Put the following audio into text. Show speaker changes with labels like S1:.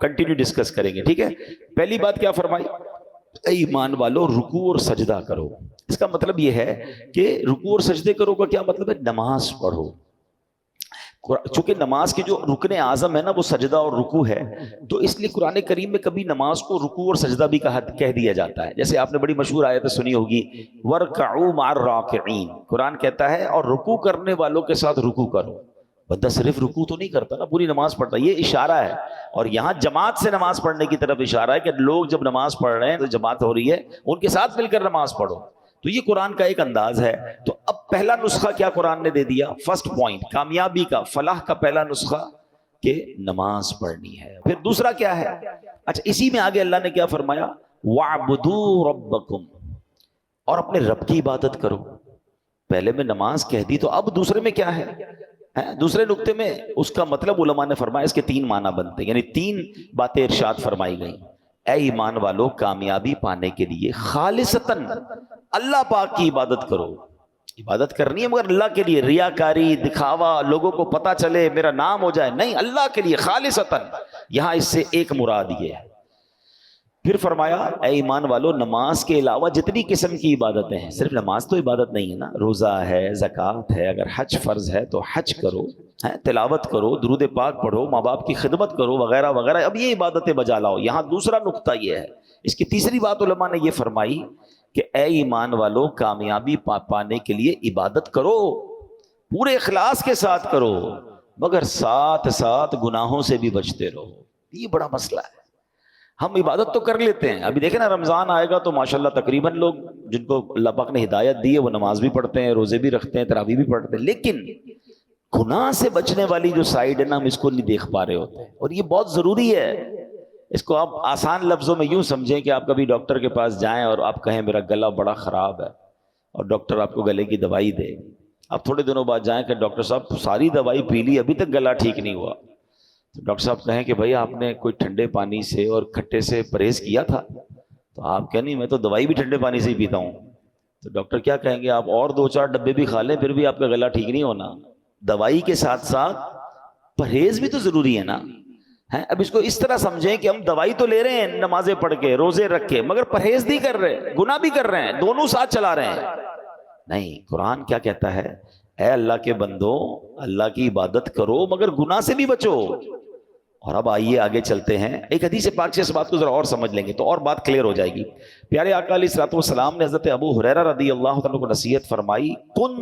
S1: Continue discuss کریں گے، ٹھیک ہے؟ پہلی بات کیا فرمائی؟ اے ایمان والو رکوع اور سجدہ کرو۔ اس کا مطلب یہ ہے کہ رکوع اور سجدے کرو کا کیا مطلب ہے؟ نماز پڑھو۔ چونکہ نماز کے جو رکن اعظم ہے نا وہ سجدہ اور رکوع ہے، تو اس لیے قرآن کریم میں کبھی نماز کو رکوع اور سجدہ بھی کہہ دیا جاتا ہے۔ جیسے آپ نے بڑی مشہور آیت سنی ہوگی، وَارْكَعُوا مَعَ الرَّاكِعِينَ، قرآن کہتا ہے اور رکوع کرنے والوں کے ساتھ رکوع کرو۔ بندہ صرف رکوع تو نہیں کرتا نا، پوری نماز پڑھتا، یہ اشارہ ہے۔ اور یہاں جماعت سے نماز پڑھنے کی طرف اشارہ ہے کہ لوگ جب نماز پڑھ رہے ہیں تو جماعت ہو رہی ہے، ان کے ساتھ مل کر نماز پڑھو۔ تو یہ قرآن کا ایک انداز ہے۔ تو اب پہلا نسخہ کیا قرآن نے دے دیا؟ فرسٹ پوائنٹ، کامیابی کا، فلاح کا پہلا نسخہ کہ نماز پڑھنی ہے۔ پھر دوسرا کیا ہے؟ اچھا اسی میں آگے اللہ نے کیا فرمایا؟ وَاعْبُدُوا رَبَّكُمْ، اور اپنے رب کی عبادت کرو۔ پہلے میں نماز کہہ دی تو اب دوسرے میں کیا ہے؟ دوسرے نقطے میں اس کا مطلب علماء نے فرمایا اس کے تین معنی بنتے ہیں، یعنی تین باتیں ارشاد فرمائی گئیں۔ اے ایمان والو کامیابی پانے کے لیے خالصتاً اللہ پاک کی عبادت کرو۔ عبادت کرنی ہے مگر اللہ کے لیے، ریاکاری، دکھاوا، لوگوں کو پتا چلے میرا نام ہو جائے، نہیں، اللہ کے لیے خالصتاً۔ یہاں اس سے ایک مراد یہ ہے۔ پھر فرمایا اے ایمان والو نماز کے علاوہ جتنی قسم کی عبادتیں ہیں، صرف نماز تو عبادت نہیں ہے نا، روزہ ہے، زکوٰۃ ہے، اگر حج فرض ہے تو حج کرو، تلاوت کرو، درود پاک پڑھو، ماں باپ کی خدمت کرو، وغیرہ وغیرہ۔ اب یہ عبادتیں بجا لاؤ۔ یہاں دوسرا نقطہ یہ ہے، اس کی تیسری بات علماء نے یہ فرمائی کہ اے ایمان والو کامیابی پانے کے لیے عبادت کرو، پورے اخلاص کے ساتھ کرو، مگر ساتھ ساتھ گناہوں سے بھی بچتے رہو۔ یہ بڑا مسئلہ ہے۔ ہم عبادت تو کر لیتے ہیں، ابھی دیکھیں نا رمضان آئے گا تو ماشاءاللہ تقریباً لوگ جن کو اللہ پاک نے ہدایت دی ہے وہ نماز بھی پڑھتے ہیں، روزے بھی رکھتے ہیں، تراویح بھی پڑھتے ہیں، لیکن گناہ سے بچنے والی جو سائیڈ ہے نا ہم اس کو نہیں دیکھ پا رہے ہوتے، اور یہ بہت ضروری ہے۔ اس کو آپ آسان لفظوں میں یوں سمجھیں کہ آپ کبھی ڈاکٹر کے پاس جائیں اور آپ کہیں میرا گلا بڑا خراب ہے، اور ڈاکٹر آپ کو گلے کی دوائی دے، آپ تھوڑے دنوں بعد جائیں کہ ڈاکٹر صاحب ساری دوائی پی لی ابھی تک گلا ٹھیک نہیں ہوا، تو ڈاکٹر صاحب کہیں کہ بھائی آپ نے کوئی ٹھنڈے پانی سے اور کھٹے سے پرہیز کیا تھا؟ تو آپ کہیں نہیں، میں تو دوائی بھی ٹھنڈے پانی سے ہی پیتا ہوں۔ تو ڈاکٹر کیا کہیں گے؟ آپ اور 2-4 ڈبے بھی کھا لیں پھر بھی آپ کا گلا ٹھیک نہیں ہونا۔ دوائی کے ساتھ ساتھ پرہیز بھی تو ضروری ہے نا۔ اب اس کو اس طرح سمجھیں کہ ہم دوائی تو لے رہے ہیں نمازیں پڑھ کے، روزے رکھ کے، مگر پرہیز نہیں کر رہے، گناہ بھی کر رہے ہیں، دونوں ساتھ چلا رہے ہیں۔ نہیں، قرآن کیا کہتا ہے؟ اے اللہ کے بندو اللہ کی عبادت کرو مگر گناہ سے بھی بچو۔ اور اب آئیے آگے چلتے ہیں، ایک حدیث پاک سے اس بات کو ذرا اور سمجھ لیں گے تو اور بات کلیئر ہو جائے گی۔ پیارے آقا علیہ الصلوۃ والسلام نے حضرت ابو ہریرہ رضی اللہ عنہ کو نصیحت فرمائی، کن